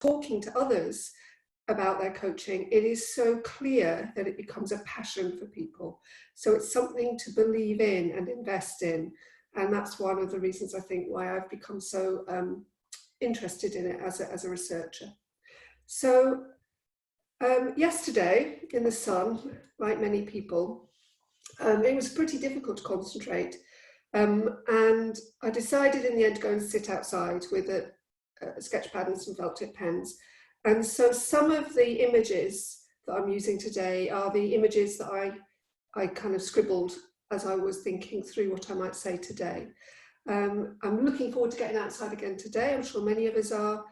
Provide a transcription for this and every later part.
talking to others about their coaching, it is so clear that it becomes a passion for people. So it's something to believe in and invest in. And that's one of the reasons I think why I've become so interested in it as a researcher. So yesterday in the sun, like many people, it was pretty difficult to concentrate. And I decided in the end to go and sit outside with a sketch pad and some felt tip pens. And so some of the images that I'm using today are the images that I kind of scribbled as I was thinking through what I might say today. I'm looking forward to getting outside again today. I'm sure many of us are.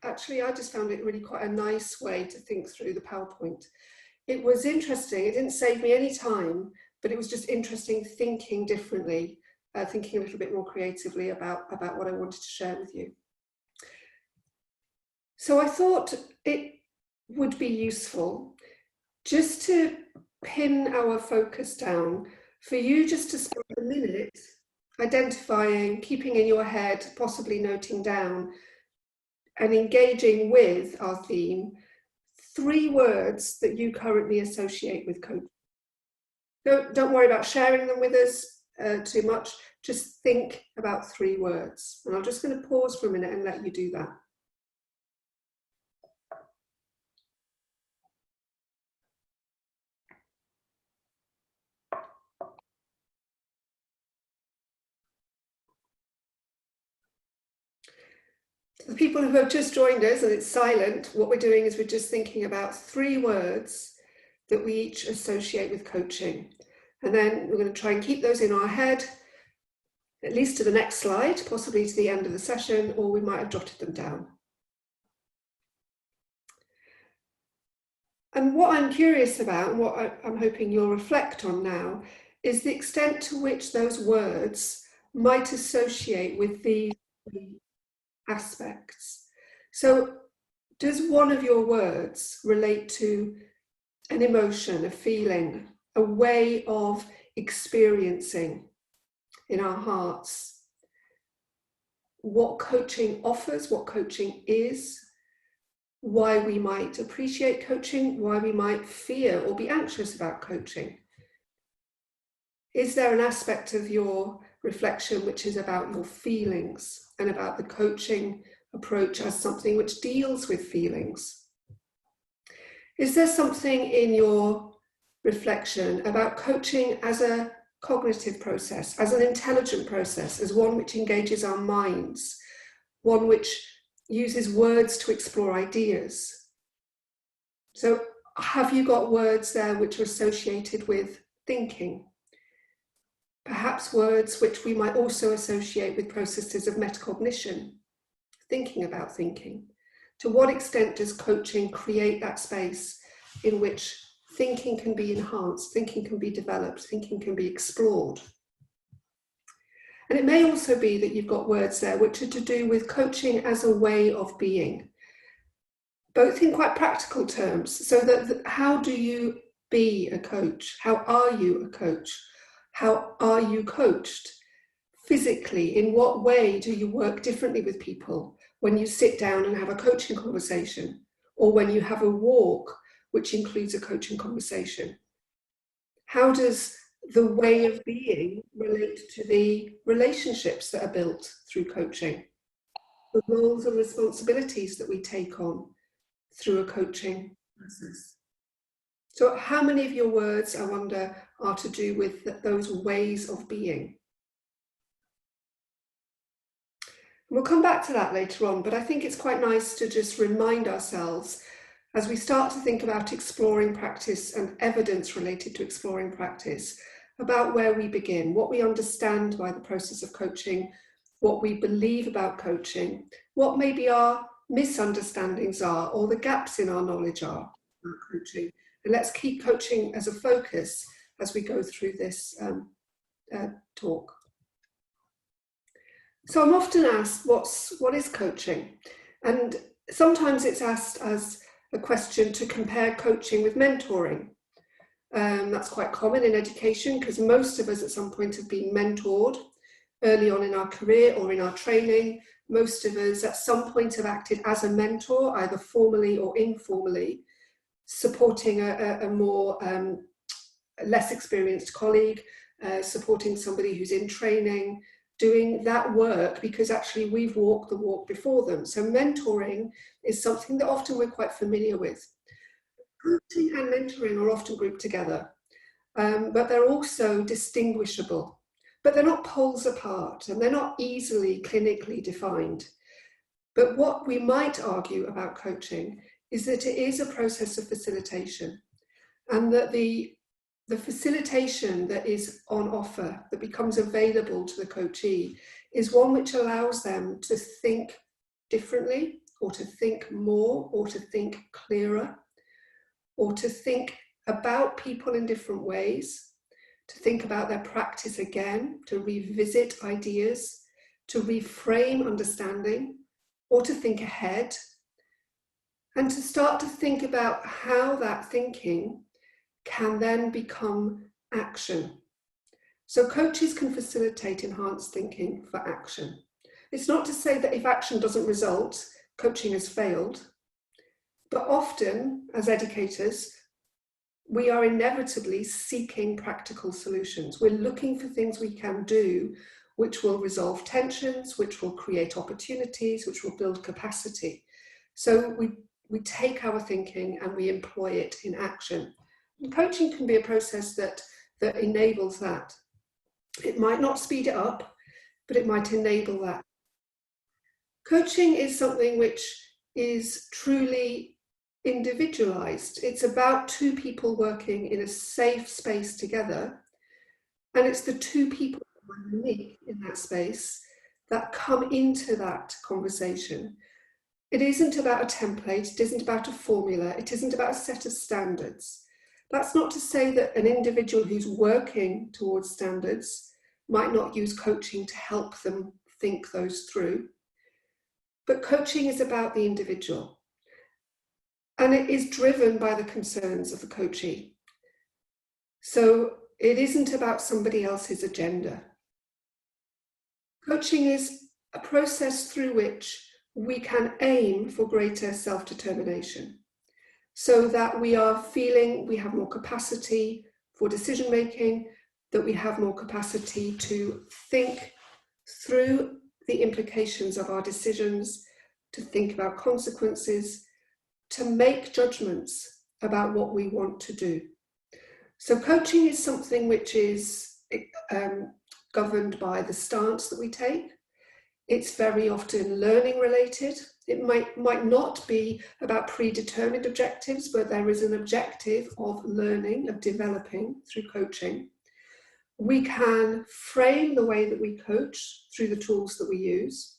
Actually, I just found it really quite a nice way to think through the PowerPoint. It was interesting. It didn't save me any time, but it was just interesting thinking differently, thinking a little bit more creatively about what I wanted to share with you. So I thought it would be useful just to pin our focus down for you just to spend a minute identifying, keeping in your head, possibly noting down and engaging with our theme, 3 words that you currently associate with coaching. Don't worry about sharing them with us too much. Just think about 3 words. And I'm just going to pause for a minute and let you do that. The people who have just joined us and it's silent, what we're doing is we're just thinking about 3 words that we each associate with coaching. And then we're going to try and keep those in our head, at least to the next slide, possibly to the end of the session, or we might have jotted them down. And what I'm curious about, and what I'm hoping you'll reflect on now, is the extent to which those words might associate with these aspects. So does one of your words relate to an emotion, a feeling, a way of experiencing in our hearts what coaching offers, what coaching is, why we might appreciate coaching, why we might fear or be anxious about coaching? Is there an aspect of your reflection which is about your feelings and about the coaching approach as something which deals with feelings? Is there something in your reflection about coaching as a cognitive process, as an intelligent process, as one which engages our minds, one which uses words to explore ideas? So have you got words there which are associated with thinking? Perhaps words which we might also associate with processes of metacognition, thinking about thinking. To what extent does coaching create that space in which thinking can be enhanced, thinking can be developed, thinking can be explored? And it may also be that you've got words there which are to do with coaching as a way of being, both in quite practical terms. So that how do you be a coach? How are you a coach? How are you coached? Physically, in what way do you work differently with people when you sit down and have a coaching conversation, or when you have a walk which includes a coaching conversation? How does the way of being relate to the relationships that are built through coaching, the roles and responsibilities that we take on through a coaching process? So how many of your words, I wonder, are to do with those ways of being? We'll come back to that later on, but I think it's quite nice to just remind ourselves as we start to think about exploring practice and evidence related to exploring practice, about where we begin, what we understand by the process of coaching, what we believe about coaching, what maybe our misunderstandings are, or the gaps in our knowledge are about coaching. And let's keep coaching as a focus as we go through this talk. So I'm often asked, what is coaching? And sometimes it's asked as a question to compare coaching with mentoring. That's quite common in education because most of us at some point have been mentored early on in our career or in our training. most of us at some point have acted as a mentor, either formally or informally, supporting a more less experienced colleague, supporting somebody who's in training, doing that work because actually we've walked the walk before them. So mentoring is something that often we're quite familiar with. Coaching and mentoring are often grouped together, but they're also distinguishable. But they're not poles apart, and they're not easily clinically defined. But what we might argue about coaching is that it is a process of facilitation, and that the facilitation that is on offer, that becomes available to the coachee, is one which allows them to think differently, or to think more, or to think clearer, or to think about people in different ways, to think about their practice again, to revisit ideas, to reframe understanding, or to think ahead, and to start to think about how that thinking can then become action. So coaches can facilitate enhanced thinking for action. It's not to say that if action doesn't result, coaching has failed, but often as educators, we are inevitably seeking practical solutions. We're looking for things we can do which will resolve tensions, which will create opportunities, which will build capacity. So we take our thinking and we employ it in action. And coaching can be a process that enables that. It might not speed it up, but it might enable that. Coaching is something which is truly individualized. It's about two people working in a safe space together, and it's the two people who are unique in that space that come into that conversation. It isn't about a template, it isn't about a formula, it isn't about a set of standards. That's not to say that an individual who's working towards standards might not use coaching to help them think those through. But coaching is about the individual. And it is driven by the concerns of the coachee. So it isn't about somebody else's agenda. Coaching is a process through which we can aim for greater self-determination, so that we are feeling we have more capacity for decision making, that we have more capacity to think through the implications of our decisions, to think about consequences, to make judgments about what we want to do. So coaching is something which is governed by the stance that we take. It's very often learning related. It might not be about predetermined objectives, but there is an objective of learning, of developing through coaching. We can frame the way that we coach through the tools that we use.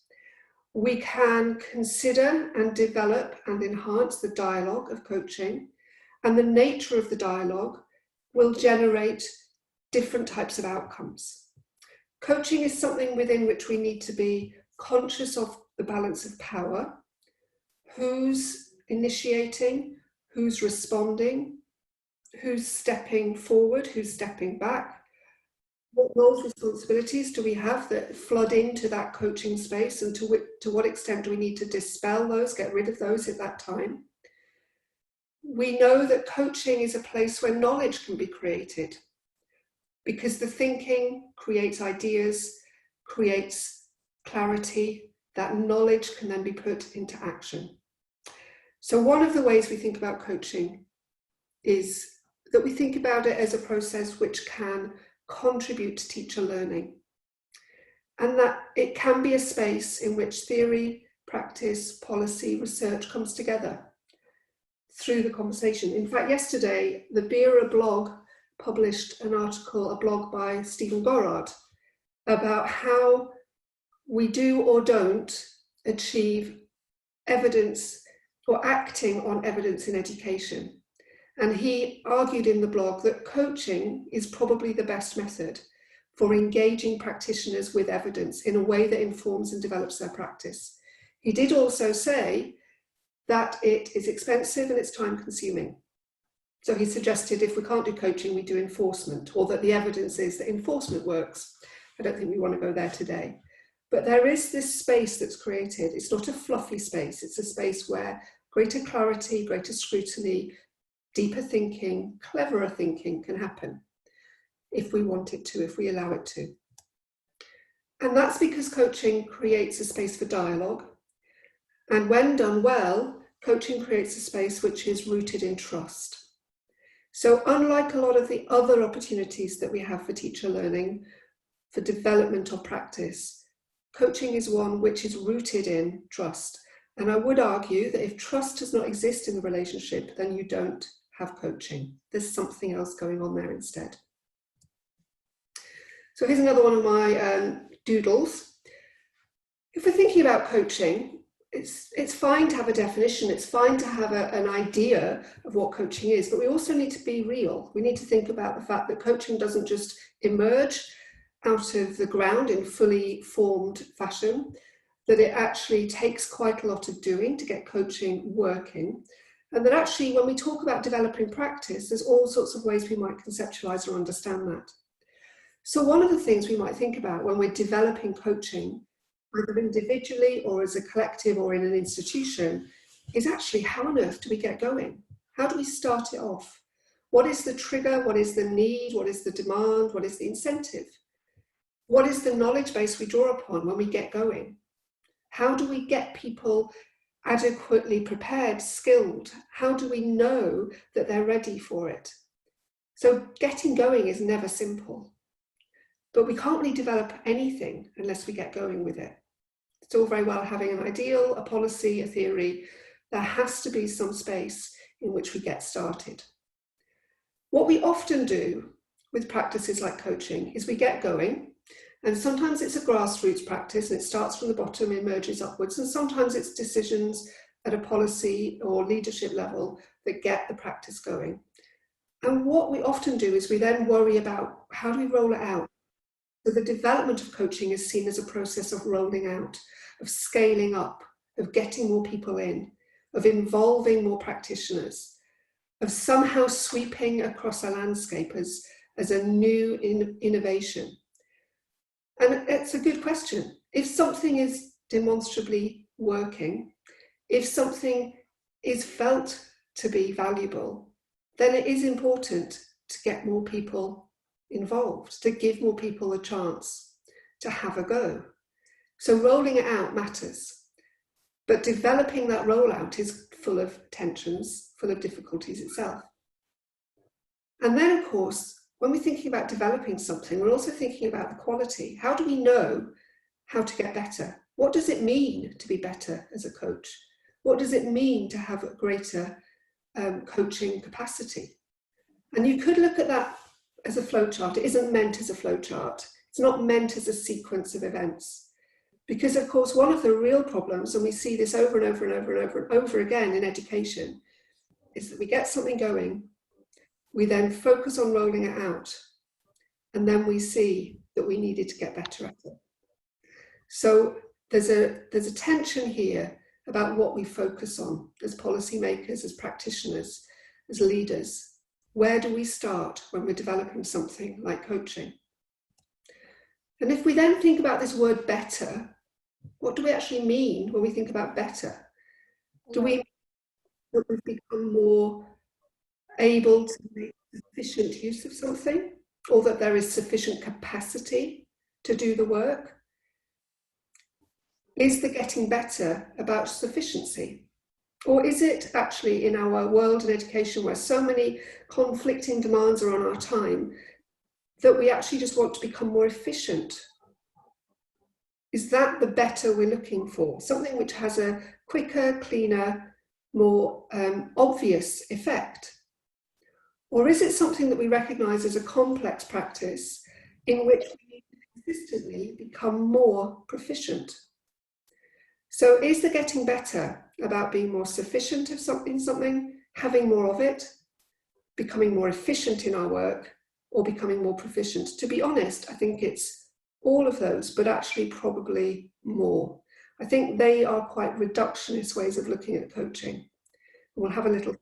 We can consider and develop and enhance the dialogue of coaching, and the nature of the dialogue will generate different types of outcomes. Coaching is something within which we need to be conscious of the balance of power. Who's initiating, who's responding, who's stepping forward, who's stepping back. What roles, responsibilities do we have that flood into that coaching space, and to what extent do we need to dispel those, get rid of those at that time? We know that coaching is a place where knowledge can be created, because the thinking creates ideas, creates clarity. That knowledge can then be put into action. So one of the ways we think about coaching is that we think about it as a process which can contribute to teacher learning, and that it can be a space in which theory, practice, policy, research comes together through the conversation. In fact, yesterday, the BERA blog published an article, a blog by Stephen Gorard, about how we do or don't achieve evidence or acting on evidence in education. And he argued in the blog that coaching is probably the best method for engaging practitioners with evidence in a way that informs and develops their practice. He did also say that it is expensive and it's time consuming. So he suggested if we can't do coaching, we do enforcement, or that the evidence is that enforcement works. I don't think we want to go there today. But there is this space that's created. It's not a fluffy space. It's a space where greater clarity, greater scrutiny, deeper thinking, cleverer thinking can happen if we want it to, if we allow it to. And that's because coaching creates a space for dialogue. And when done well, coaching creates a space which is rooted in trust. So unlike a lot of the other opportunities that we have for teacher learning, for development or practice, coaching is one which is rooted in trust. And I would argue that if trust does not exist in the relationship, then you don't have coaching. There's something else going on there instead. So here's another one of my doodles. If we're thinking about coaching, it's fine to have a definition, it's fine to have an idea of what coaching is, but we also need to be real. We need to think about the fact that coaching doesn't just emerge out of the ground in fully formed fashion, that it actually takes quite a lot of doing to get coaching working, and that actually when we talk about developing practice, there's all sorts of ways we might conceptualize or understand that. So one of the things we might think about when we're developing coaching, either individually or as a collective or in an institution, is actually how on earth do we get going? How do we start it off? What is the trigger? What is the need? What is the demand? What is the incentive? What is the knowledge base we draw upon when we get going? How do we get people adequately prepared, skilled? How do we know that they're ready for it? So getting going is never simple, but we can't really develop anything unless we get going with it. It's all very well having an ideal, a policy, a theory. There has to be some space in which we get started. What we often do with practices like coaching is we get going, and sometimes it's a grassroots practice and it starts from the bottom, emerges upwards, and sometimes it's decisions at a policy or leadership level that get the practice going. And what we often do is we then worry about how do we roll it out. So the development of coaching is seen as a process of rolling out, of scaling up, of getting more people in, of involving more practitioners, of somehow sweeping across a landscape as a new innovation. And it's a good question. If something is demonstrably working, if something is felt to be valuable, then it is important to get more people involved, to give more people a chance to have a go. So rolling it out matters, but developing that rollout is full of tensions, full of difficulties itself. And then, of course, when we're thinking about developing something, we're also thinking about the quality. How do we know how to get better? What does it mean to be better as a coach? What does it mean to have a greater coaching capacity? And you could look at that as a flowchart. It isn't meant as a flowchart. It's not meant as a sequence of events. Because, of course, one of the real problems, and we see this over and over and over and over and over again in education, is that we get something going, we then focus on rolling it out, and then we see that we needed to get better at it. So there's a tension here about what we focus on as policymakers, as practitioners, as leaders. Where do we start when we're developing something like coaching? And if we then think about this word better, what do we actually mean when we think about better? Do we mean that we've become more able to make sufficient use of something, or that there is sufficient capacity to do the work? Is the getting better about sufficiency? Or is it actually in our world and education where so many conflicting demands are on our time that we actually just want to become more efficient? Is that the better we're looking for? Something which has a quicker, cleaner, more obvious effect? Or is it something that we recognise as a complex practice in which we need to consistently become more proficient? So is the getting better about being more sufficient of something, having more of it, becoming more efficient in our work, or becoming more proficient? To be honest, I think it's all of those, but actually probably more. I think they are quite reductionist ways of looking at coaching. We'll have a little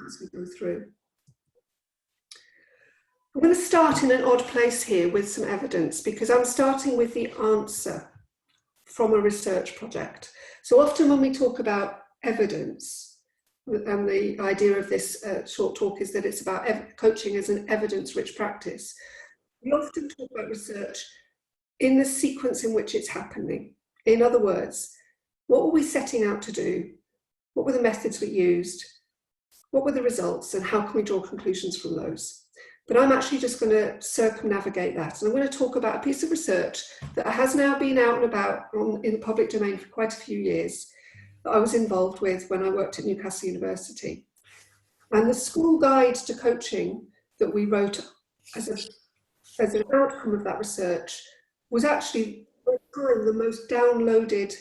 as we go through. I'm going to start in an odd place here with some evidence, because I'm starting with the answer. from a research project. So often when we talk about evidence, and the idea of this short talk is that it's about coaching as an evidence-rich practice, we often talk about research in the sequence in which it's happening. In other words, what were we setting out to do? What were the methods we used? What were the results, and how can we draw conclusions from those? But I'm actually just going to circumnavigate that, and I'm going to talk about a piece of research that has now been out and about in the public domain for quite a few years, that I was involved with when I worked at Newcastle University. And the school guide to coaching that we wrote as an outcome of that research was actually at the time the most downloaded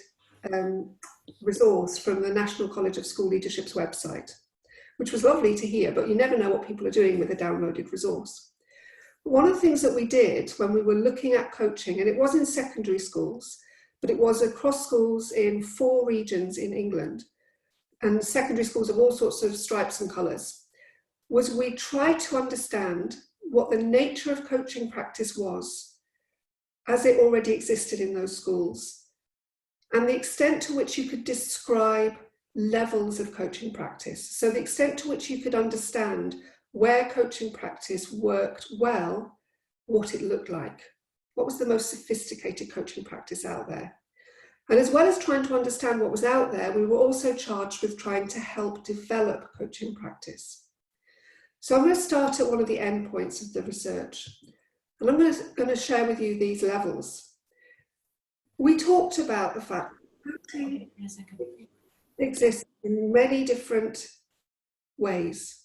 resource from the National College of School Leadership's website, which was lovely to hear, but you never know what people are doing with a downloaded resource. One of the things that we did when we were looking at coaching, and it was in secondary schools, but it was across schools in 4 regions in England, and secondary schools of all sorts of stripes and colours, was we tried to understand what the nature of coaching practice was as it already existed in those schools, and the extent to which you could describe levels of coaching practice. So the extent to which you could understand where coaching practice worked well, what it looked like. What was the most sophisticated coaching practice out there? And as well as trying to understand what was out there, we were also charged with trying to help develop coaching practice. So I'm going to start at one of the endpoints of the research, and I'm going to share with you these levels. We talked about the fact that coaching exists in many different ways,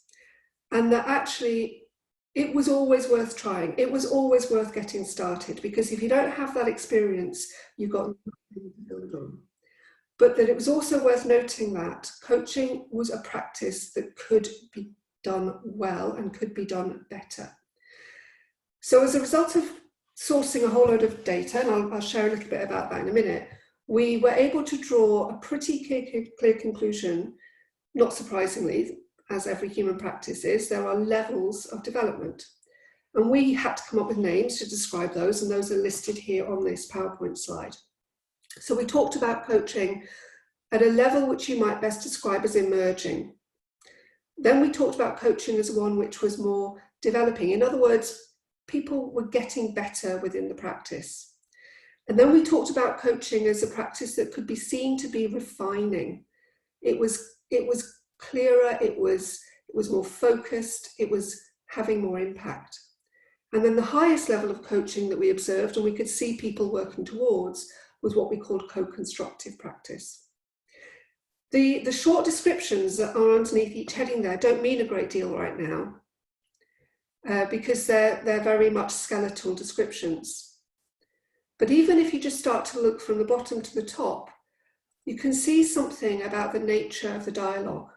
and that actually it was always worth trying. It was always worth getting started, because if you don't have that experience, you've got nothing to build on. But that it was also worth noting that coaching was a practice that could be done well and could be done better. So as a result of sourcing a whole load of data, and I'll share a little bit about that in a minute, we were able to draw a pretty clear conclusion. Not surprisingly, as every human practice is, there are levels of development. And we had to come up with names to describe those, and those are listed here on this PowerPoint slide. So we talked about coaching at a level which you might best describe as emerging. Then we talked about coaching as one which was more developing. In other words, people were getting better within the practice. And then we talked about coaching as a practice that could be seen to be refining. It was clearer, it was more focused, it was having more impact. And then the highest level of coaching that we observed, and we could see people working towards, was what we called co-constructive practice. The short descriptions that are underneath each heading there don't mean a great deal right now, because they're very much skeletal descriptions. But even if you just start to look from the bottom to the top, you can see something about the nature of the dialogue,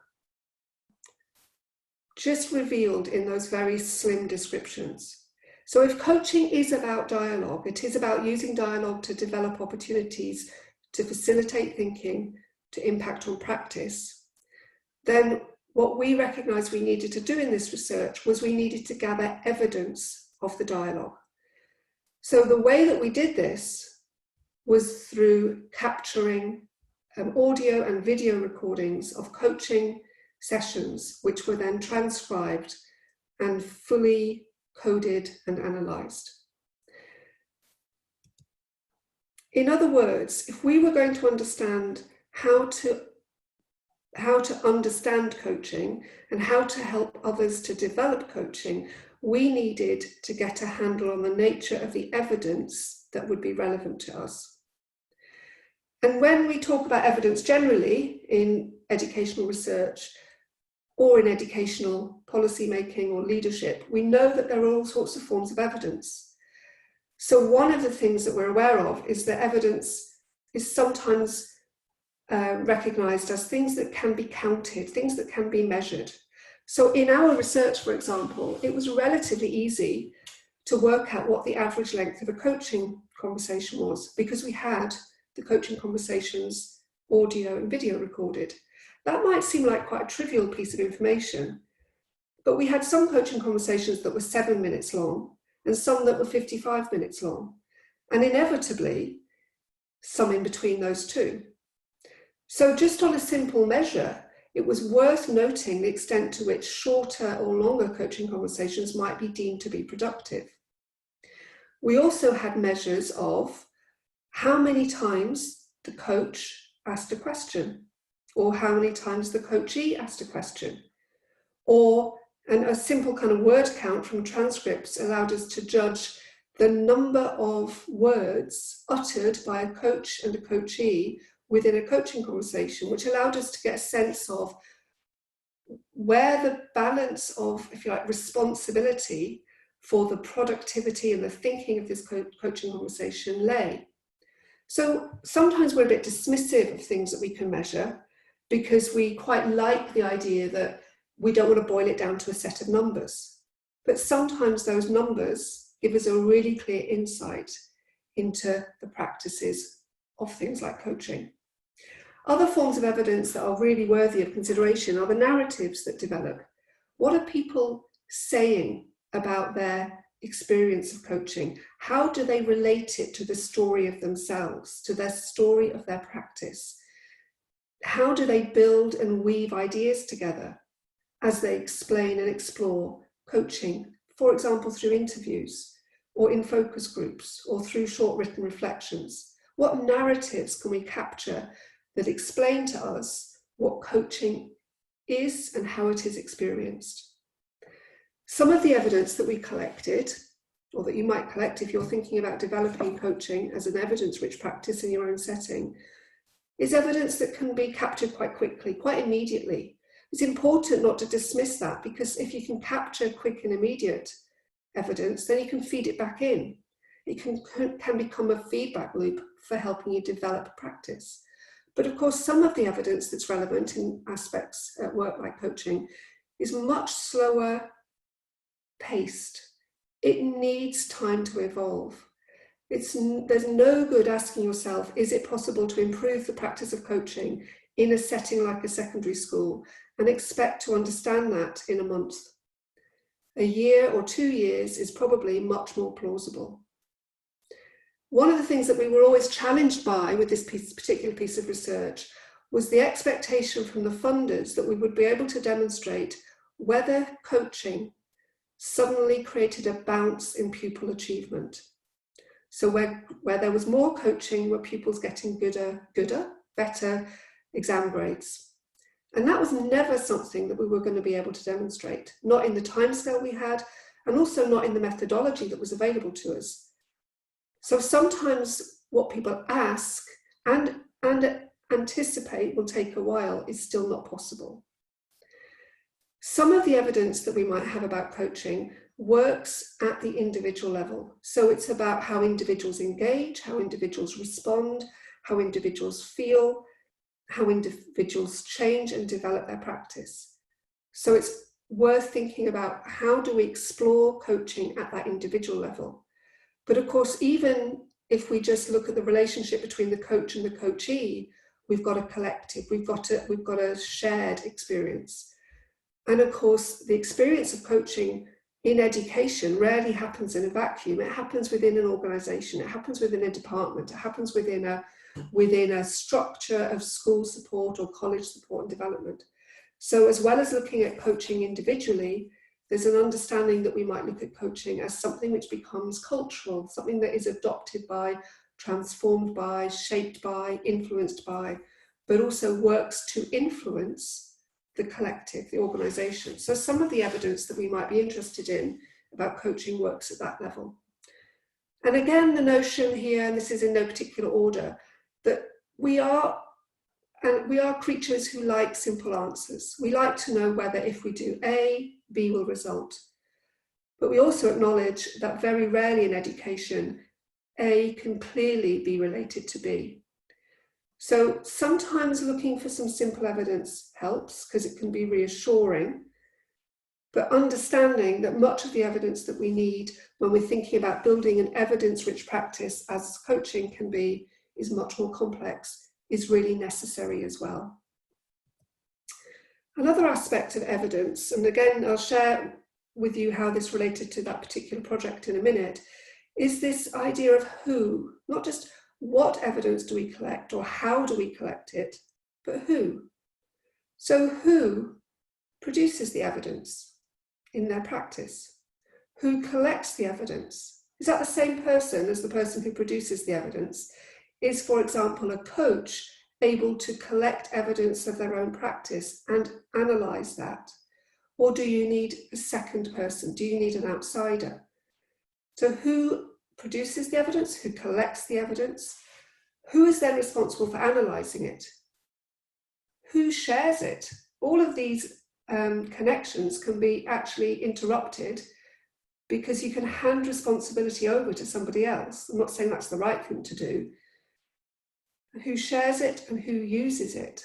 just revealed in those very slim descriptions. So if coaching is about dialogue, it is about using dialogue to develop opportunities to facilitate thinking, to impact on practice, then what we recognised we needed to do in this research was we needed to gather evidence of the dialogue. So the way that we did this was through capturing audio and video recordings of coaching sessions, which were then transcribed and fully coded and analysed. In other words, if we were going to understand how to understand coaching and how to help others to develop coaching, we needed to get a handle on the nature of the evidence that would be relevant to us. And when we talk about evidence generally in educational research or in educational policy making or leadership, we know that there are all sorts of forms of evidence. So one of the things that we're aware of is that evidence is sometimes recognised as things that can be counted, things that can be measured. So in our research, for example, it was relatively easy to work out what the average length of a coaching conversation was, because we had the coaching conversations audio and video recorded. That might seem like quite a trivial piece of information, but we had some coaching conversations that were 7 minutes long and some that were 55 minutes long. And inevitably, some in between those two. So just on a simple measure, it was worth noting the extent to which shorter or longer coaching conversations might be deemed to be productive. We also had measures of how many times the coach asked a question, or how many times the coachee asked a question, and a simple kind of word count from transcripts allowed us to judge the number of words uttered by a coach and a coachee within a coaching conversation, which allowed us to get a sense of where the balance of, if you like, responsibility for the productivity and the thinking of this coaching conversation lay. So sometimes we're a bit dismissive of things that we can measure because we quite like the idea that we don't want to boil it down to a set of numbers. But sometimes those numbers give us a really clear insight into the practices of things like coaching. Other forms of evidence that are really worthy of consideration are the narratives that develop. What are people saying about their experience of coaching? How do they relate it to the story of themselves, to their story of their practice? How do they build and weave ideas together as they explain and explore coaching, for example, through interviews or in focus groups or through short written reflections? What narratives can we capture that explain to us what coaching is and how it is experienced? Some of the evidence that we collected, or that you might collect if you're thinking about developing coaching as an evidence-rich practice in your own setting, is evidence that can be captured quite quickly, quite immediately. It's important not to dismiss that, because if you can capture quick and immediate evidence, then you can feed it back in. It can become a feedback loop for helping you develop a practice. But of course, some of the evidence that's relevant in aspects at work like coaching is much slower paced. It needs time to evolve. There's no good asking yourself, is it possible to improve the practice of coaching in a setting like a secondary school and expect to understand that in a month? A year or 2 years is probably much more plausible. One of the things that we were always challenged by with this particular piece of research was the expectation from the funders that we would be able to demonstrate whether coaching suddenly created a bounce in pupil achievement. So where there was more coaching, were pupils getting better exam grades. And that was never something that we were going to be able to demonstrate, not in the timescale we had, and also not in the methodology that was available to us. So sometimes what people ask and anticipate will take a while is still not possible. Some of the evidence that we might have about coaching works at the individual level. So it's about how individuals engage, how individuals respond, how individuals feel, how individuals change and develop their practice. So it's worth thinking about how do we explore coaching at that individual level. But of course, even if we just look at the relationship between the coach and the coachee, we've got a collective, we've got a shared experience. And of course, the experience of coaching in education rarely happens in a vacuum. It happens within an organization, it happens within a department, it happens within a structure of school support or college support and development. So as well as looking at coaching individually, there's an understanding that we might look at coaching as something which becomes cultural, something that is adopted by, transformed by, shaped by, influenced by, but also works to influence the collective, the organization. So some of the evidence that we might be interested in about coaching works at that level. And again, the notion here, and this is in no particular order, that we are creatures who like simple answers. We like to know whether if we do A, B will result. But we also acknowledge that very rarely in education, A can clearly be related to B. So sometimes looking for some simple evidence helps because it can be reassuring, but understanding that much of the evidence that we need when we're thinking about building an evidence-rich practice, as coaching can be, is much more complex, is really necessary as well. Another aspect of evidence, and again, I'll share with you how this related to that particular project in a minute, is this idea of who, not just what evidence do we collect, or how do we collect it, but who. So who produces the evidence in their practice? Who collects the evidence? Is that the same person as the person who produces the evidence? Is, for example, a coach able to collect evidence of their own practice and analyse that? Or do you need a second person? Do you need an outsider? So who produces the evidence? Who collects the evidence? Who is then responsible for analysing it? Who shares it? All of these connections can be actually interrupted because you can hand responsibility over to somebody else. I'm not saying that's the right thing to do. Who shares it and who uses it?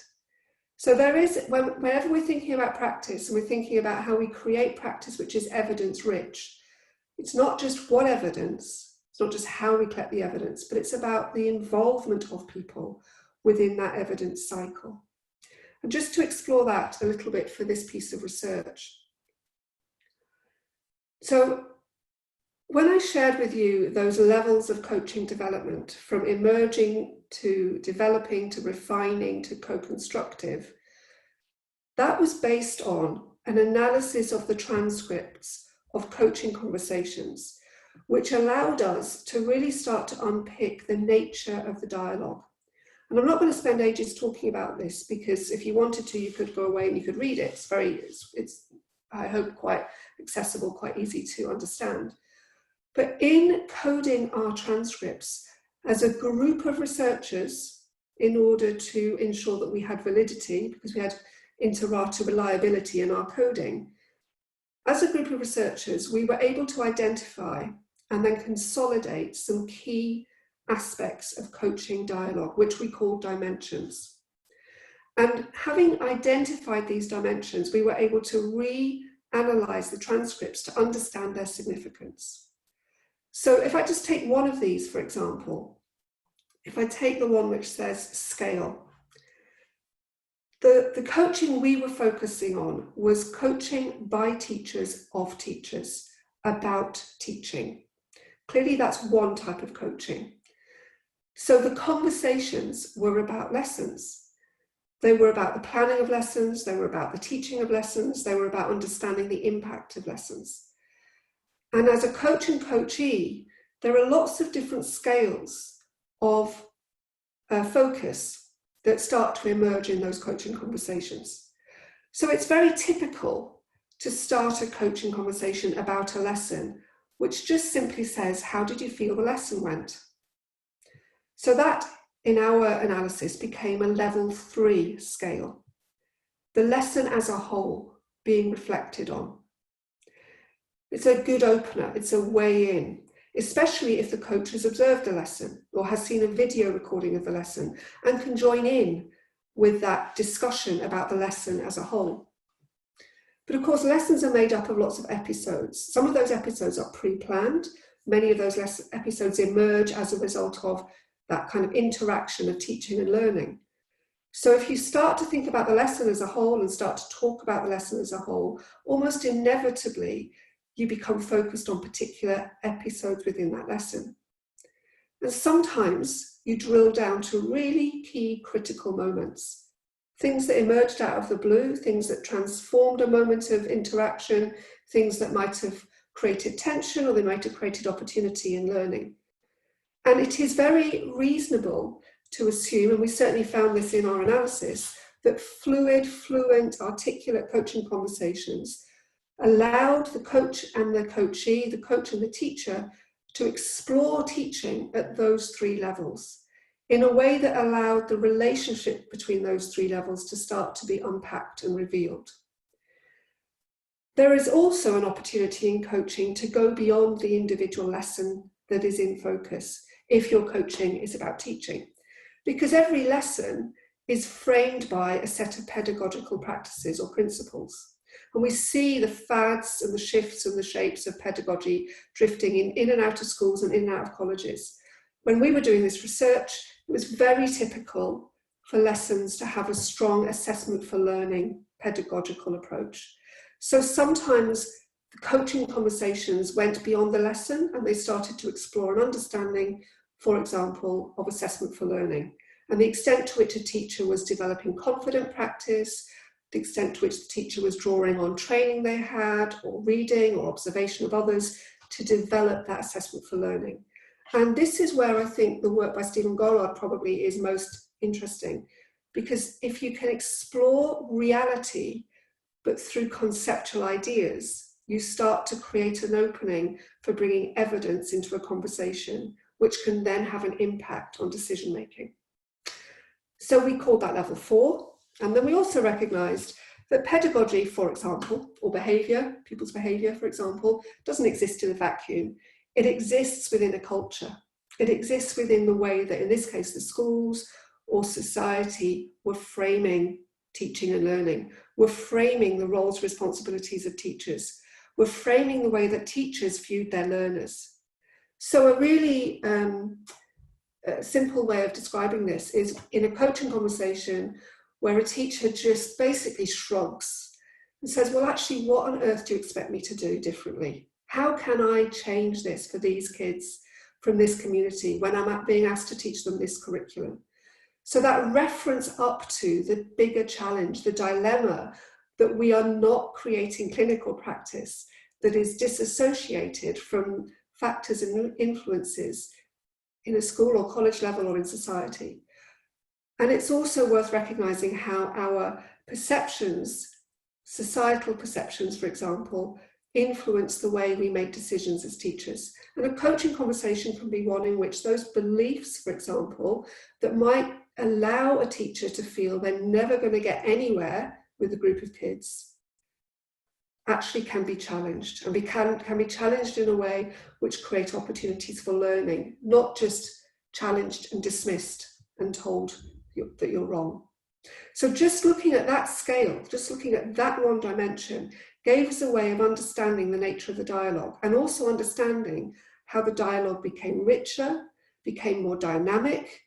So there is, whenever we're thinking about practice and we're thinking about how we create practice which is evidence rich, it's not just what evidence, it's not just how we collect the evidence, but it's about the involvement of people within that evidence cycle. And just to explore that a little bit for this piece of research. So when I shared with you those levels of coaching development, from emerging to developing to refining to co-constructive, that was based on an analysis of the transcripts of coaching conversations, which allowed us to really start to unpick the nature of the dialogue. And I'm not going to spend ages talking about this, because if you wanted to, you could go away and you could read it. It's I hope, quite accessible, quite easy to understand. But in coding our transcripts as a group of researchers, in order to ensure that we had validity, because we had inter rata reliability in our coding, as a group of researchers, we were able to identify and then consolidate some key aspects of coaching dialogue, which we call dimensions. And having identified these dimensions, we were able to reanalyze the transcripts to understand their significance. So if I just take one of these, for example, if I take the one which says scale, the coaching we were focusing on was coaching by teachers of teachers about teaching. Clearly, that's one type of coaching. So the conversations were about lessons. They were about the planning of lessons, they were about the teaching of lessons, they were about understanding the impact of lessons. And as a coach and coachee, there are lots of different scales of focus that start to emerge in those coaching conversations. So it's very typical to start a coaching conversation about a lesson, which just simply says, how did you feel the lesson went? So that, in our analysis, became a level 3 scale. The lesson as a whole being reflected on. It's a good opener, it's a way in, especially if the coach has observed a lesson or has seen a video recording of the lesson and can join in with that discussion about the lesson as a whole. But of course, lessons are made up of lots of episodes. Some of those episodes are pre-planned. Many of those episodes emerge as a result of that kind of interaction of teaching and learning. So if you start to think about the lesson as a whole and start to talk about the lesson as a whole, almost inevitably, you become focused on particular episodes within that lesson. And sometimes you drill down to really key critical moments, things that emerged out of the blue, things that transformed a moment of interaction, things that might have created tension or they might have created opportunity in learning. And it is very reasonable to assume, and we certainly found this in our analysis, that fluid, fluent, articulate coaching conversations allowed the coach and the coachee, the coach and the teacher, to explore teaching at those 3 levels in a way that allowed the relationship between those 3 levels to start to be unpacked and revealed. There is also an opportunity in coaching to go beyond the individual lesson that is in focus if your coaching is about teaching, because every lesson is framed by a set of pedagogical practices or principles. And we see the fads and the shifts and the shapes of pedagogy drifting in and out of schools and in and out of colleges. When we were doing this research, it was very typical for lessons to have a strong assessment for learning pedagogical approach. So sometimes the coaching conversations went beyond the lesson and they started to explore an understanding for example, of assessment for learning, and the extent to which a teacher was developing confident practice, the extent to which the teacher was drawing on training they had, or reading, or observation of others to develop that assessment for learning. And this is where I think the work by Stephen Gollard probably is most interesting, because if you can explore reality, but through conceptual ideas, you start to create an opening for bringing evidence into a conversation, which can then have an impact on decision making. So we called that level 4. And then we also recognized that pedagogy, for example, or behavior, people's behavior, for example, doesn't exist in a vacuum. It exists within a culture. It exists within the way that, in this case, the schools or society were framing teaching and learning, were framing the roles and responsibilities of teachers, were framing the way that teachers viewed their learners. So a really simple way of describing this is in a coaching conversation where a teacher just basically shrugs and says, well, actually, what on earth do you expect me to do differently? How can I change this for these kids from this community when I'm being asked to teach them this curriculum? So that reference up to the bigger challenge, the dilemma that we are not creating clinical practice that is disassociated from factors and influences in a school or college level or in society. And it's also worth recognizing how our perceptions, societal perceptions, for example, influence the way we make decisions as teachers. And a coaching conversation can be one in which those beliefs, for example, that might allow a teacher to feel they're never going to get anywhere with a group of kids actually can be challenged, and can be challenged in a way which create opportunities for learning, not just challenged and dismissed and told that you're wrong. So just looking at that scale, just looking at that one dimension, gave us a way of understanding the nature of the dialogue, and also understanding how the dialogue became richer, became more dynamic,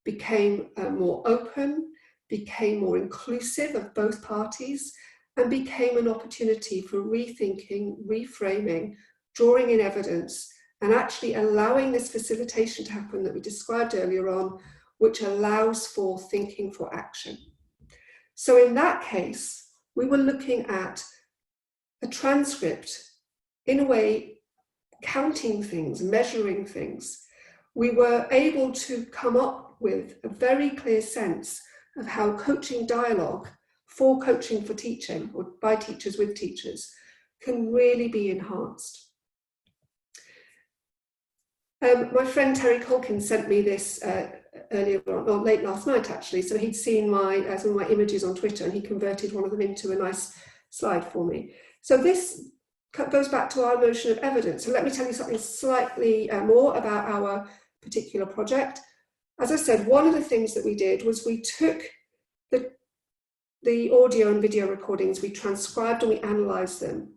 became more open, became more inclusive of both parties, and became an opportunity for rethinking, reframing, drawing in evidence, and actually allowing this facilitation to happen that we described earlier on, which allows for thinking for action. So in that case, we were looking at a transcript, in a way, counting things, measuring things. We were able to come up with a very clear sense of how coaching dialogue for coaching for teaching, or by teachers with teachers, can really be enhanced. My friend Terry Colkin sent me this earlier on, or late last night actually, so he'd seen some of my images on Twitter, and he converted one of them into a nice slide for me. So this goes back to our notion of evidence. So let me tell you something slightly more about our particular project. As I said, one of the things that we did was we took the audio and video recordings, we transcribed and we analysed them.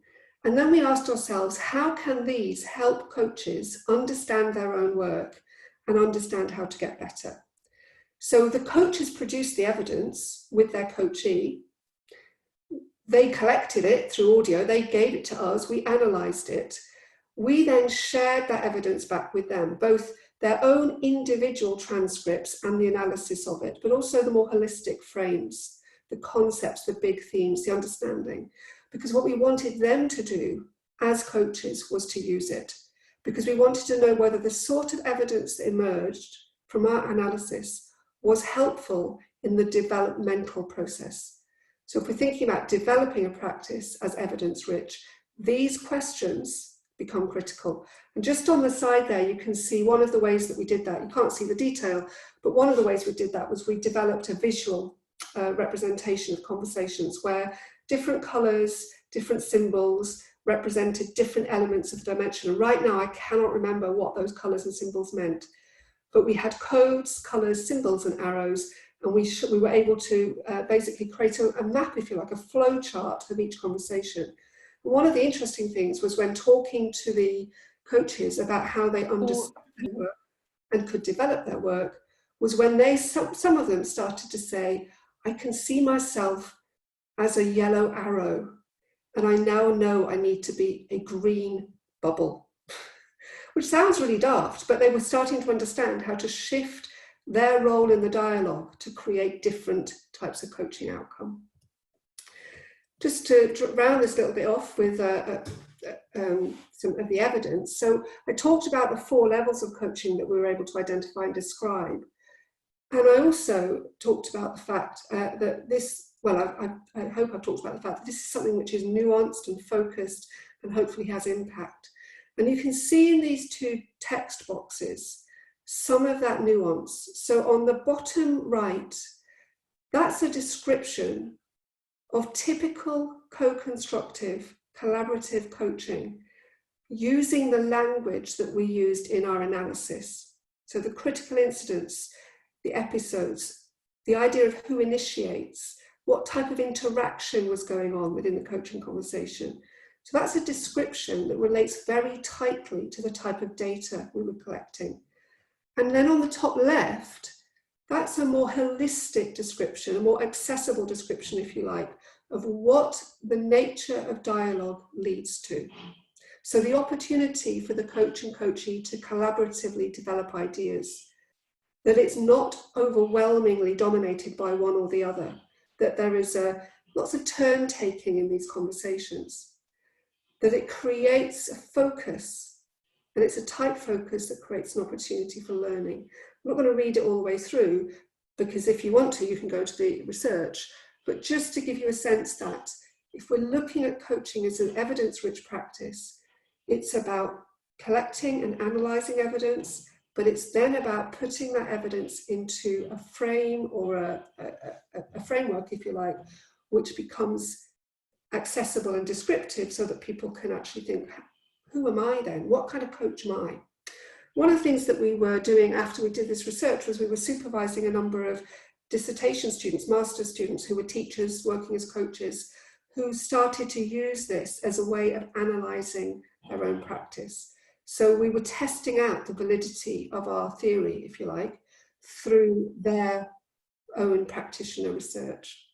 And then we asked ourselves, how can these help coaches understand their own work and understand how to get better? So the coaches produced the evidence with their coachee. They collected it through audio, they gave it to us, we analysed it. We then shared that evidence back with them, both their own individual transcripts and the analysis of it, but also the more holistic frames, the concepts, the big themes, the understanding. Because what we wanted them to do as coaches was to use it, because we wanted to know whether the sort of evidence that emerged from our analysis was helpful in the developmental process. So if we're thinking about developing a practice as evidence-rich, these questions become critical. And just on the side there, you can see one of the ways that we did that. You can't see the detail, but one of the ways we did that was we developed a visual representation of conversations where different colours, different symbols represented different elements of the dimension. And right now, I cannot remember what those colours and symbols meant, but we had codes, colours, symbols, and arrows, and we were able to basically create a map, if you like, a flow chart of each conversation. One of the interesting things was when talking to the coaches about how they understood their work and could develop their work, was when some of them started to say, I can see myself as a yellow arrow, and I now know I need to be a green bubble, which sounds really daft, but they were starting to understand how to shift their role in the dialogue to create different types of coaching outcome. Just to round this little bit off with some of the evidence. So I talked about the 4 levels of coaching that we were able to identify and describe. And I also talked about the fact that this, well, I hope I've talked about the fact that this is something which is nuanced and focused and hopefully has impact. And you can see in these 2 text boxes some of that nuance. So on the bottom right, that's a description of typical co-constructive, collaborative coaching using the language that we used in our analysis. So the critical incidents, the episodes, the idea of who initiates, what type of interaction was going on within the coaching conversation. So that's a description that relates very tightly to the type of data we were collecting. And then on the top left, that's a more holistic description, a more accessible description, if you like, of what the nature of dialogue leads to. So the opportunity for the coach and coachee to collaboratively develop ideas, that it's not overwhelmingly dominated by one or the other, that there is lots of turn taking in these conversations, that it creates a focus, and it's a tight focus that creates an opportunity for learning. I'm not going to read it all the way through, because if you want to, you can go to the research, but just to give you a sense that if we're looking at coaching as an evidence-rich practice, it's about collecting and analysing evidence, but it's then about putting that evidence into a frame or a framework, if you like, which becomes accessible and descriptive so that people can actually think, who am I then? What kind of coach am I? One of the things that we were doing after we did this research was we were supervising a number of dissertation students, master's students who were teachers working as coaches, who started to use this as a way of analysing their own practice. So we were testing out the validity of our theory, if you like, through their own practitioner research.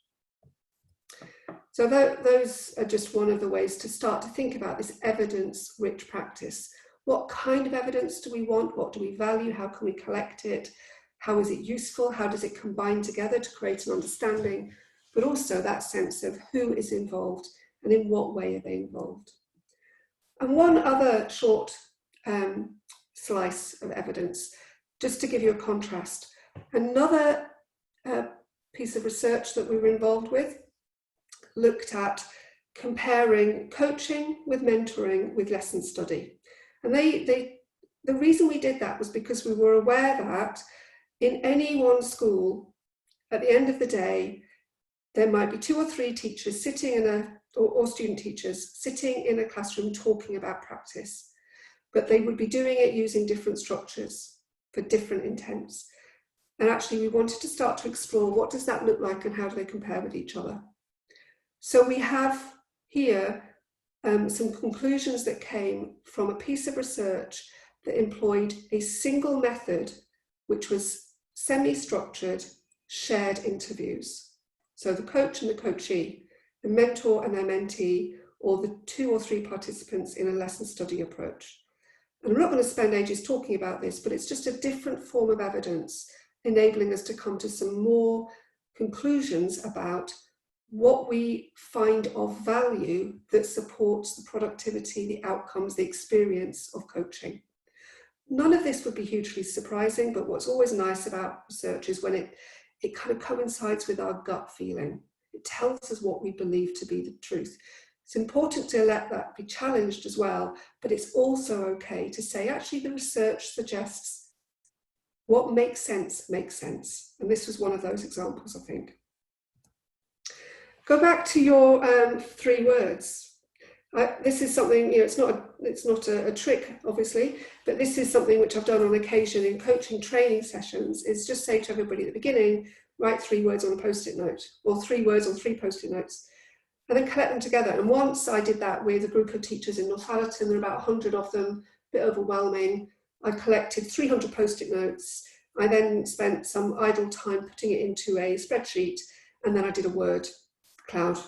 So those are just one of the ways to start to think about this evidence-rich practice. What kind of evidence do we want? What do we value? How can we collect it? How is it useful? How does it combine together to create an understanding? But also that sense of who is involved and in what way are they involved. And one other short slice of evidence, just to give you a contrast. Another piece of research that we were involved with looked at comparing coaching with mentoring with lesson study. And the reason we did that was because we were aware that in any one school, at the end of the day, there might be 2 or 3 teachers sitting in or student teachers sitting in a classroom talking about practice, but they would be doing it using different structures for different intents. And actually we wanted to start to explore what does that look like and how do they compare with each other. So we have here some conclusions that came from a piece of research that employed a single method, which was semi-structured shared interviews. So the coach and the coachee, the mentor and their mentee, or the 2 or 3 participants in a lesson study approach. And I'm not going to spend ages talking about this, but it's just a different form of evidence enabling us to come to some more conclusions about what we find of value that supports the productivity, the outcomes, the experience of coaching. None of this would be hugely surprising, but what's always nice about research is when it kind of coincides with our gut feeling. It tells us what we believe to be the truth. It's important to let that be challenged as well, but it's also okay to say, actually, the research suggests what makes sense makes sense. And this was one of those examples, I think. Go back to your 3 words. This is something, it's not a trick, obviously, but this is something which I've done on occasion in coaching training sessions, is just say to everybody at the beginning, write 3 words on a Post-it note, or 3 words on 3 Post-it notes, and then collect them together. And once I did that with a group of teachers in Northallerton, there were about 100 of them, a bit overwhelming. I collected 300 Post-it notes. I then spent some idle time putting it into a spreadsheet, and then I did a word cloud.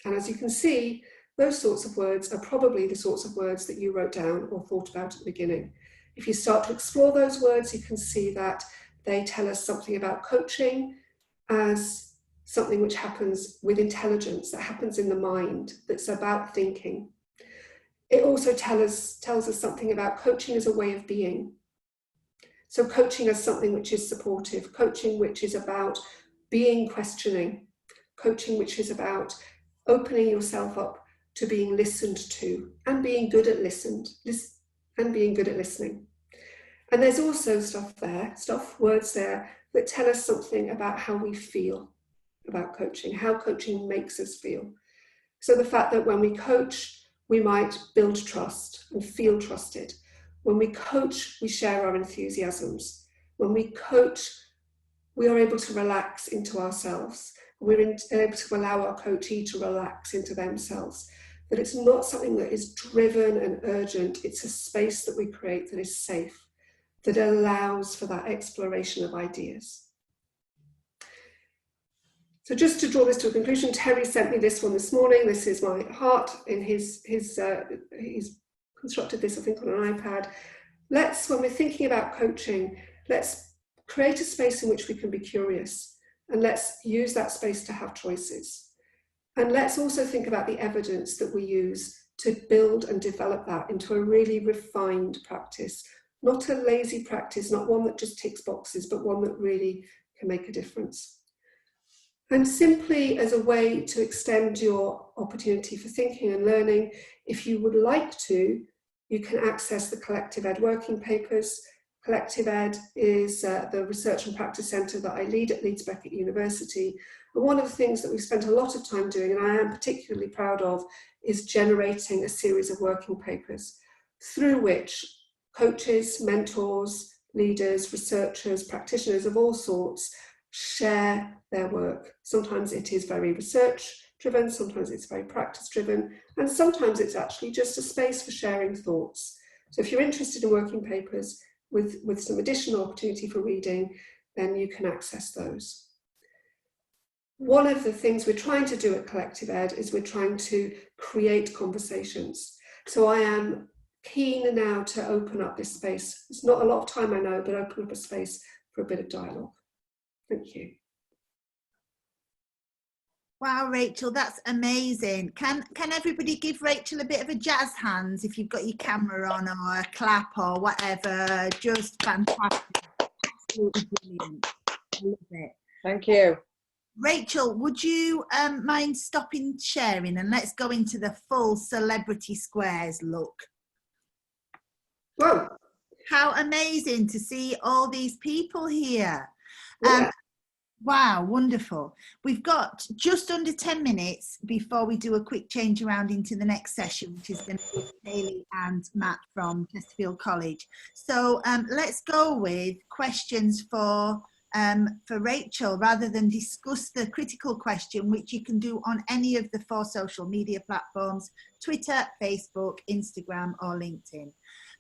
And as you can see, those sorts of words are probably the sorts of words that you wrote down or thought about at the beginning. If you start to explore those words, you can see that they tell us something about coaching as something which happens with intelligence, that happens in the mind, that's about thinking. It also tells us something about coaching as a way of being. So coaching as something which is supportive, coaching which is about being questioning, coaching which is about opening yourself up to being listened to and being good at listening. And there's also words there that tell us something about how we feel about coaching, how coaching makes us feel. So the fact that when we coach, we might build trust and feel trusted. When we coach, we share our enthusiasms. When we coach, we are able to relax into ourselves. We're able to allow our coachee to relax into themselves. That it's not something that is driven and urgent. It's a space that we create that is safe, that allows for that exploration of ideas. So just to draw this to a conclusion, Terry sent me this one this morning. This is my heart in he's constructed this, I think, on an iPad. When we're thinking about coaching, let's create a space in which we can be curious, and let's use that space to have choices. And let's also think about the evidence that we use to build and develop that into a really refined practice, not a lazy practice, not one that just ticks boxes, but one that really can make a difference. And simply as a way to extend your opportunity for thinking and learning, if you would like to, you can access the Collective Ed working papers. Collective Ed is the research and practice centre that I lead at Leeds Beckett University. And one of the things that we've spent a lot of time doing, and I am particularly proud of, is generating a series of working papers through which coaches, mentors, leaders, researchers, practitioners of all sorts share their work. Sometimes it is very research driven, sometimes it's very practice driven, and sometimes it's actually just a space for sharing thoughts. So if you're interested in working papers with some additional opportunity for reading, then you can access those. One of the things we're trying to do at Collective Ed is we're trying to create conversations. So I am keen now to open up this space. It's not a lot of time, I know, but open up a space for a bit of dialogue. Thank you. Wow, Rachel, that's amazing. Can everybody give Rachel a bit of a jazz hands if you've got your camera on, or a clap or whatever? Just fantastic. Absolutely brilliant. I love it. Thank you. Rachel, would you mind stopping sharing and let's go into the full Celebrity Squares look? Whoa. How amazing to see all these people here. Yeah. Wow, wonderful. We've got just under 10 minutes before we do a quick change around into the next session, which is going to be Hayley and Matt from Chesterfield College. So let's go with questions for Rachel, rather than discuss the critical question, which you can do on any of the 4 social media platforms: Twitter, Facebook, Instagram, or LinkedIn.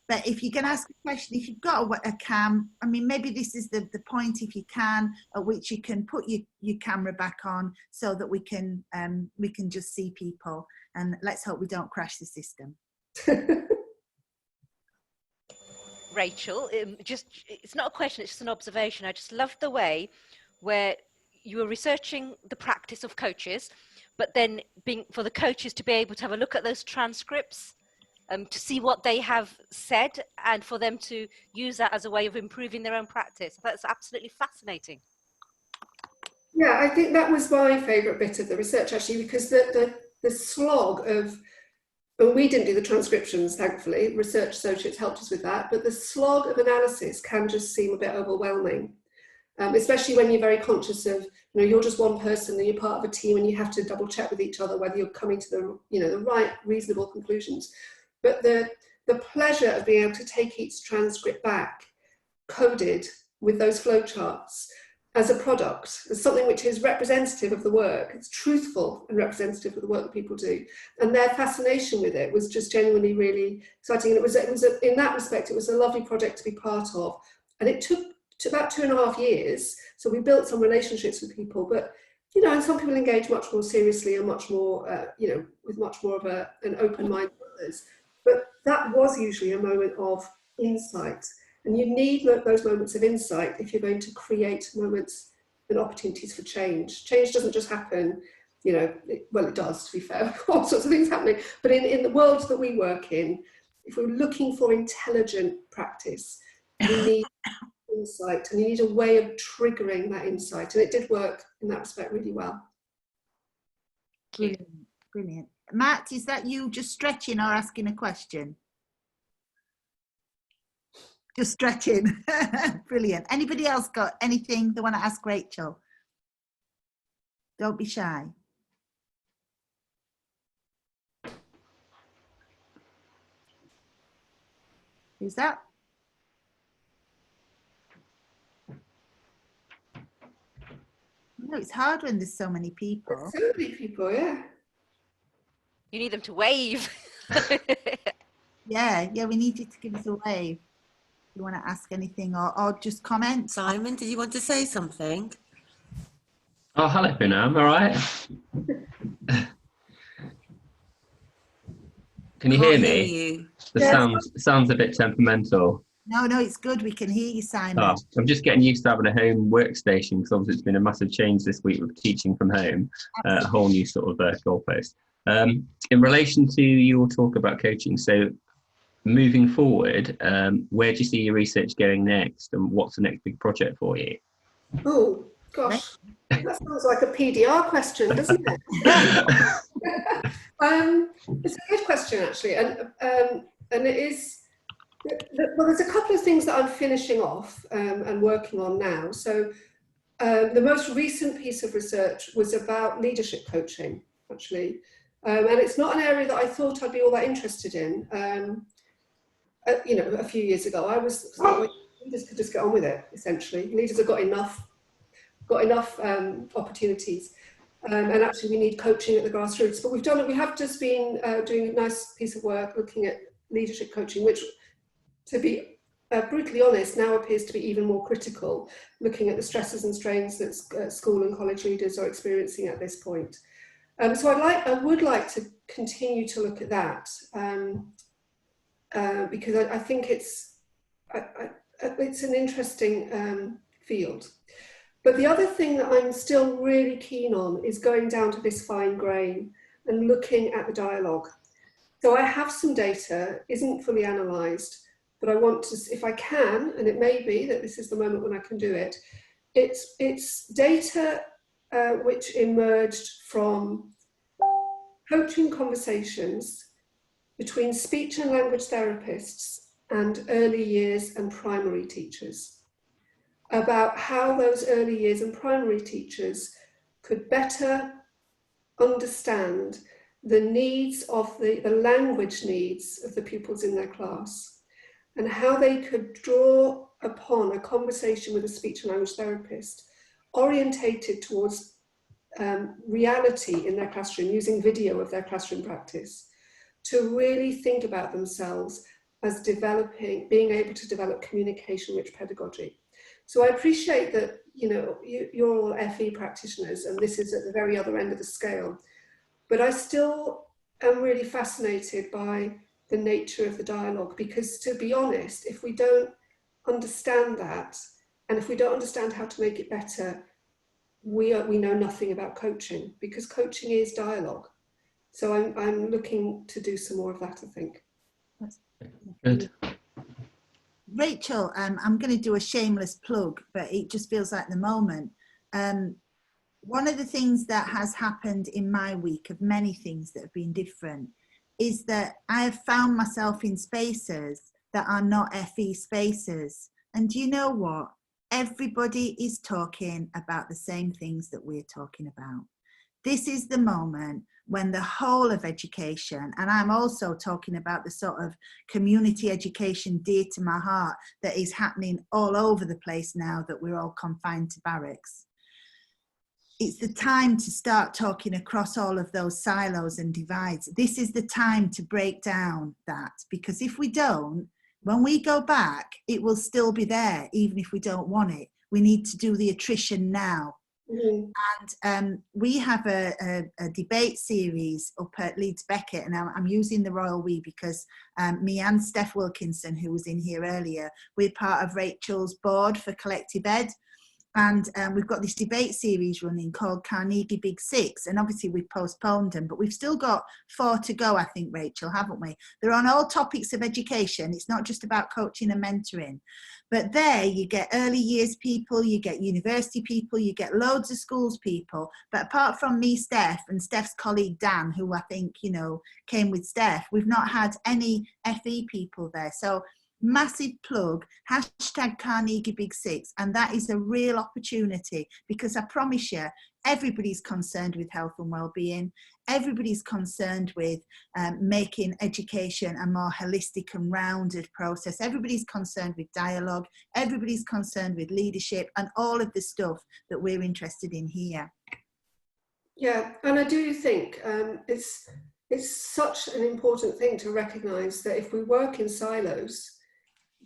But if you can ask a question, if you've got a cam, I mean, maybe this is the point, if you can, at which you can put your camera back on so that we can just see people, and let's hope we don't crash the system. Rachel, it's not a question, it's just an observation. I just loved the way where you were researching the practice of coaches, but then for the coaches to be able to have a look at those transcripts, to see what they have said, and for them to use that as a way of improving their own practice. That's absolutely fascinating. Yeah, I think that was my favourite bit of the research, actually, because the slog of, well, we didn't do the transcriptions, thankfully. Research associates helped us with that, but the slog of analysis can just seem a bit overwhelming, especially when you're very conscious of, you're just one person and you're part of a team and you have to double check with each other whether you're coming to the right reasonable conclusions. But the pleasure of being able to take each transcript back, coded with those flowcharts, as a product, as something which is representative of the work, it's truthful and representative of the work that people do, and their fascination with it was just genuinely really exciting. And it was in that respect, it was a lovely project to be part of, and it took about 2.5 years. So we built some relationships with people, but and some people engage much more seriously and much more, with much more of an open mind than others. But that was usually a moment of insight. And you need those moments of insight if you're going to create moments and opportunities for change. Change doesn't just happen, you know, well, it does, to be fair, all sorts of things happening. But in the world that we work in, if we're looking for intelligent practice, we need insight, and you need a way of triggering that insight. And it did work in that respect really well. Brilliant, brilliant. Matt, is that you just stretching or asking a question? Just stretching. Brilliant. Anybody else got anything they want to ask Rachel? Don't be shy. Who's that? No, it's hard when there's so many people. So many people, yeah. You need them to wave. Yeah, we need you to give us a wave. If you want to ask anything or just comment. Simon, did you want to say something? Oh, hello, Binam. All right. Can you hear me? You. The sounds a bit temperamental. No, it's good. We can hear you, Simon. Oh, I'm just getting used to having a home workstation because obviously it's been a massive change this week with teaching from home, a whole new sort of goalpost. In relation to your talk about coaching, so moving forward, where do you see your research going next, and what's the next big project for you? Oh, gosh, that sounds like a PDR question, doesn't it? It's a good question, actually, and it is. Well, there's a couple of things that I'm finishing off and working on now. So the most recent piece of research was about leadership coaching, actually, and it's not an area that I thought I'd be all that interested in. You know, a few years ago, I was leaders could just get on with it. Essentially, leaders have got enough opportunities, and actually, we need coaching at the grassroots. But we have just been doing a nice piece of work looking at leadership coaching, which, to be brutally honest, now appears to be even more critical, looking at the stresses and strains that school and college leaders are experiencing at this point. So I would like to continue to look at that. Because I think it's an interesting field. But the other thing that I'm still really keen on is going down to this fine grain and looking at the dialogue. So I have some data, isn't fully analysed, but I want to, if I can, and it may be that this is the moment when I can do it, it's data which emerged from coaching conversations between speech and language therapists and early years and primary teachers, about how those early years and primary teachers could better understand the needs of the language needs of the pupils in their class, and how they could draw upon a conversation with a speech and language therapist orientated towards reality in their classroom, using video of their classroom practice, to really think about themselves as being able to develop communication-rich pedagogy. So I appreciate that, you know, you're all FE practitioners, and this is at the very other end of the scale, but I still am really fascinated by the nature of the dialogue, because, to be honest, if we don't understand that, and if we don't understand how to make it better, we know nothing about coaching, because coaching is dialogue. So I'm looking to do some more of that, I think. Good. Rachel, I'm going to do a shameless plug, but it just feels like the moment. One of the things that has happened in my week, of many things that have been different, is that I have found myself in spaces that are not FE spaces. And do you know what? Everybody is talking about the same things that we're talking about. This is the moment when the whole of education, and I'm also talking about the sort of community education dear to my heart that is happening all over the place now that we're all confined to barracks. It's the time to start talking across all of those silos and divides. This is the time to break down that, because if we don't, when we go back, it will still be there, even if we don't want it. We need to do the attrition now. Mhm. And we have a debate series up at Leeds Beckett, and I'm using the royal we because me and Steph Wilkinson, who was in here earlier, we're part of Rachel's board for Collective Ed. And we've got this debate series running called Carnegie Big Six. And obviously we've postponed them, but we've still got 4 to go, I think, Rachel, haven't we? They're on all topics of education. It's not just about coaching and mentoring. But there you get early years people, you get university people, you get loads of schools people. But apart from me, Steph, and Steph's colleague Dan, who I think, you know, came with Steph, we've not had any FE people there. So massive plug, hashtag Carnegie Big Six, and that is a real opportunity, because I promise you, everybody's concerned with health and well-being, everybody's concerned with making education a more holistic and rounded process, everybody's concerned with dialogue, everybody's concerned with leadership, and all of the stuff that we're interested in here. Yeah, and I do think it's such an important thing to recognise that if we work in silos,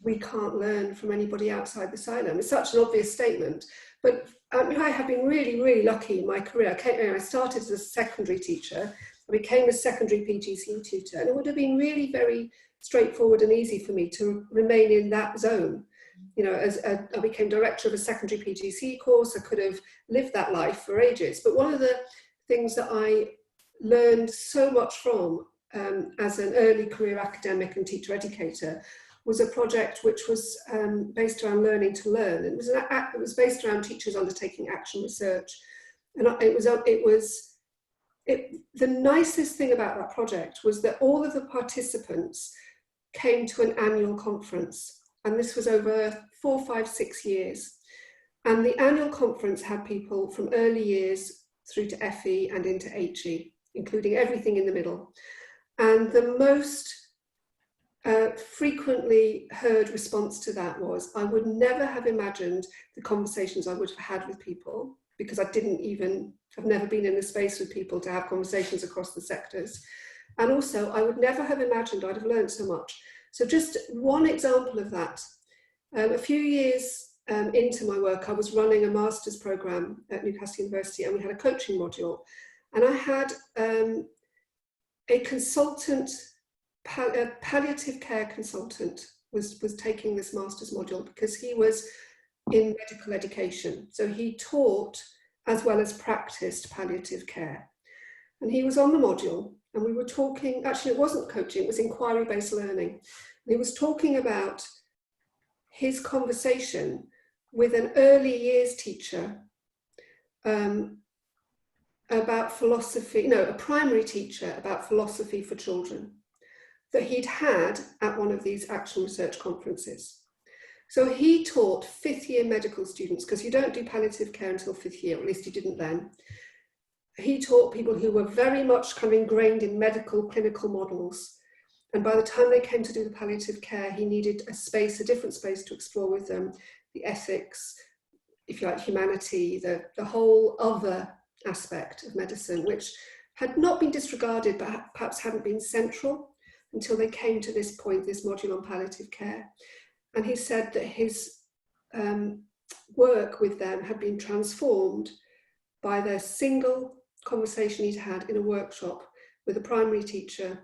we can't learn from anybody outside the silo. It's such an obvious statement, but I have been really, really lucky in my career. I started as a secondary teacher, I became a secondary PGCE tutor, and it would have been really very straightforward and easy for me to remain in that zone. You know, I became director of a secondary PGCE course, I could have lived that life for ages. But one of the things that I learned so much from as an early career academic and teacher educator was a project which was based around learning to learn. It was based around teachers undertaking action research, and the nicest thing about that project was that all of the participants came to an annual conference, and this was over 4, 5, 6 years. And the annual conference had people from early years through to FE and into HE, including everything in the middle. And the most frequently heard response to that was, I would never have imagined the conversations I would have had with people, because I've never been in a space with people to have conversations across the sectors. And also, I would never have imagined I'd have learned so much. So just one example of that, a few years into my work, I was running a master's programme at Newcastle University, and we had a coaching module. And I had a consultant, a palliative care consultant was taking this master's module because he was in medical education. So he taught as well as practiced palliative care. And he was on the module, and we were talking, actually it wasn't coaching, it was inquiry-based learning. And he was talking about his conversation with an early years teacher about philosophy, no, a primary teacher about philosophy for children that he'd had at one of these action research conferences. So he taught 5th year medical students, because you don't do palliative care until 5th year, or at least you didn't then. He taught people who were very much kind of ingrained in medical clinical models. And by the time they came to do the palliative care, he needed a different space to explore with them, the ethics, if you like, humanity, the whole other aspect of medicine, which had not been disregarded, but perhaps hadn't been central until they came to this point, this module on palliative care. And he said that his work with them had been transformed by their single conversation he'd had in a workshop with a primary teacher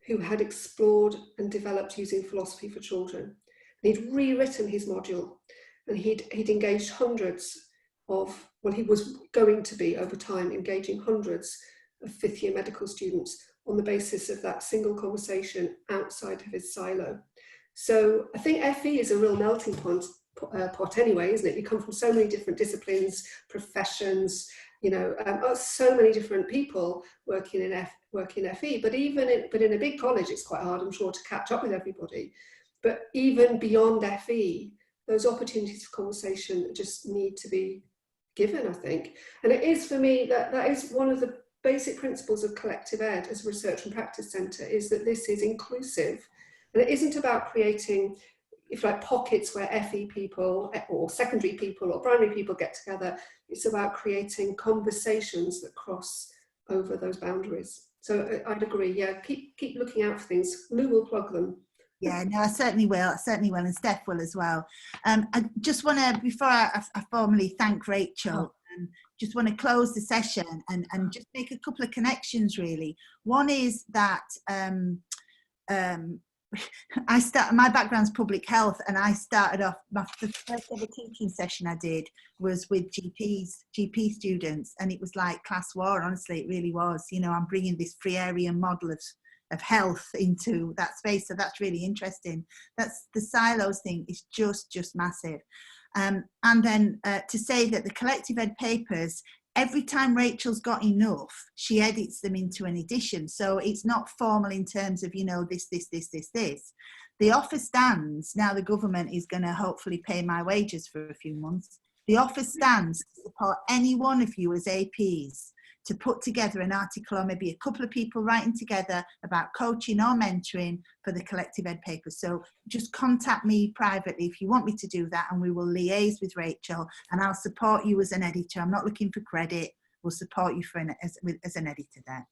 who had explored and developed using philosophy for children. And he'd rewritten his module, and he'd engaged hundreds of, well, he was going to be over time engaging hundreds of 5th year medical students on the basis of that single conversation outside of his silo. So I think FE is a real melting pot anyway, isn't it? You come from so many different disciplines, professions, you know, so many different people working in FE, but in a big college, it's quite hard, I'm sure, to catch up with everybody. But even beyond FE, those opportunities for conversation just need to be given, I think. And it is, for me, that is one of the basic principles of Collective Ed as a research and practice centre, is that this is inclusive. And it isn't about creating, if you like, pockets where FE people or secondary people or primary people get together. It's about creating conversations that cross over those boundaries. So I'd agree, yeah, keep looking out for things. Lou will plug them. Yeah, no, I certainly will, and Steph will as well. I just want to, before I formally thank Rachel, just want to close the session and just make a couple of connections really. One is that my background's public health, and I started off, the first ever teaching session I did was with GP students, and it was like class war, honestly, it really was. You know, I'm bringing this free area model of health into that space, so that's really interesting. That's the silos thing is just massive. And then to say that the collective ed papers, every time Rachel's got enough, she edits them into an edition. So it's not formal in terms of, you know, this. The offer stands. Now the government is going to hopefully pay my wages for a few months. The offer stands to support any one of you as APs to put together an article, or maybe a couple of people writing together about coaching or mentoring for the collective ed paper. So just contact me privately if you want me to do that, and we will liaise with Rachel, and I'll support you as an editor. I'm not looking for credit. We'll support you as an editor there.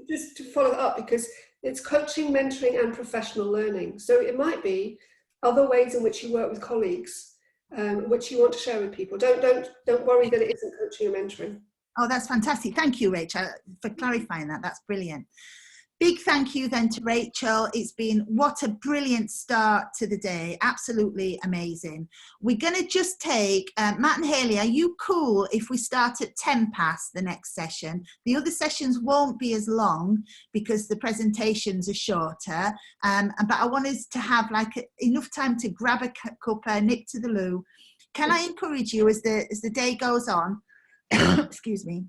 Just to follow up, because it's coaching, mentoring and professional learning. So it might be other ways in which you work with colleagues, which you want to share with people. Don't worry that it isn't coaching or mentoring. Oh, that's fantastic. Thank you, Rachel, for clarifying that. That's brilliant. Big thank you then to Rachel. It's been, what a brilliant start to the day. Absolutely amazing. We're going to just take, Matt and Hayley, are you cool if we start at 10 past the next session? The other sessions won't be as long because the presentations are shorter, but I want us to have like enough time to grab a cuppa, nip to the loo. Can I encourage you as the day goes on, excuse me,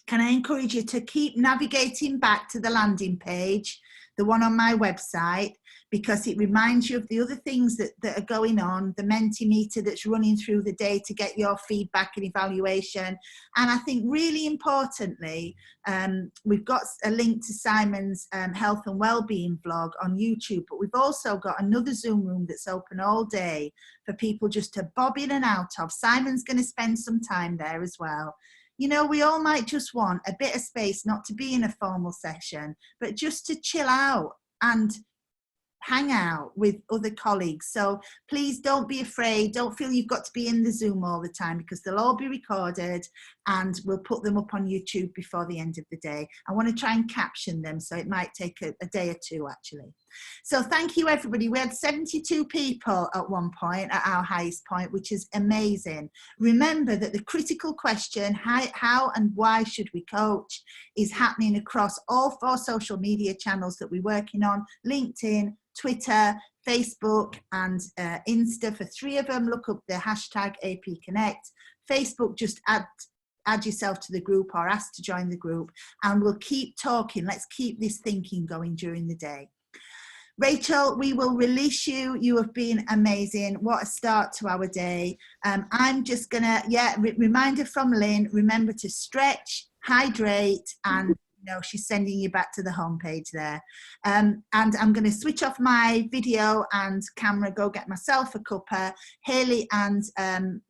can I encourage you to keep navigating back to the landing page, the one on my website, because it reminds you of the other things that are going on, the Mentimeter that's running through the day to get your feedback and evaluation. And I think really importantly, we've got a link to Simon's health and wellbeing vlog on YouTube, but we've also got another Zoom room that's open all day for people just to bob in and out of. Simon's going to spend some time there as well. You know, we all might just want a bit of space, not to be in a formal session, but just to chill out and hang out with other colleagues. So please don't be afraid. Don't feel you've got to be in the Zoom all the time, because they'll all be recorded and we'll put them up on YouTube before the end of the day. I want to try and caption them, so it might take a day or two actually. So thank you everybody. We had 72 people at one point, at our highest point, which is amazing. Remember that the critical question, how and why should we coach, is happening across all 4 social media channels that we're working on: LinkedIn, Twitter, Facebook and Insta. For 3 of them, look up the hashtag AP Connect. Facebook, just add yourself to the group or ask to join the group, and we'll keep talking. Let's keep this thinking going during the day. Rachel, we will release you. You have been amazing. What a start to our day. I'm just gonna, reminder from Lynn, remember to stretch, hydrate, and you know, she's sending you back to the homepage there. And I'm going to switch off my video and camera, go get myself a cuppa. Hayley and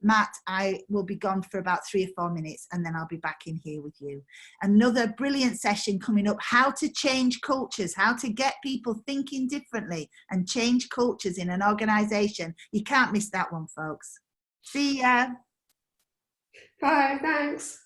Matt, I will be gone for about 3 or 4 minutes, and then I'll be back in here with you. Another brilliant session coming up: how to change cultures, how to get people thinking differently and change cultures in an organization. You can't miss that one, folks. See ya. Bye, thanks.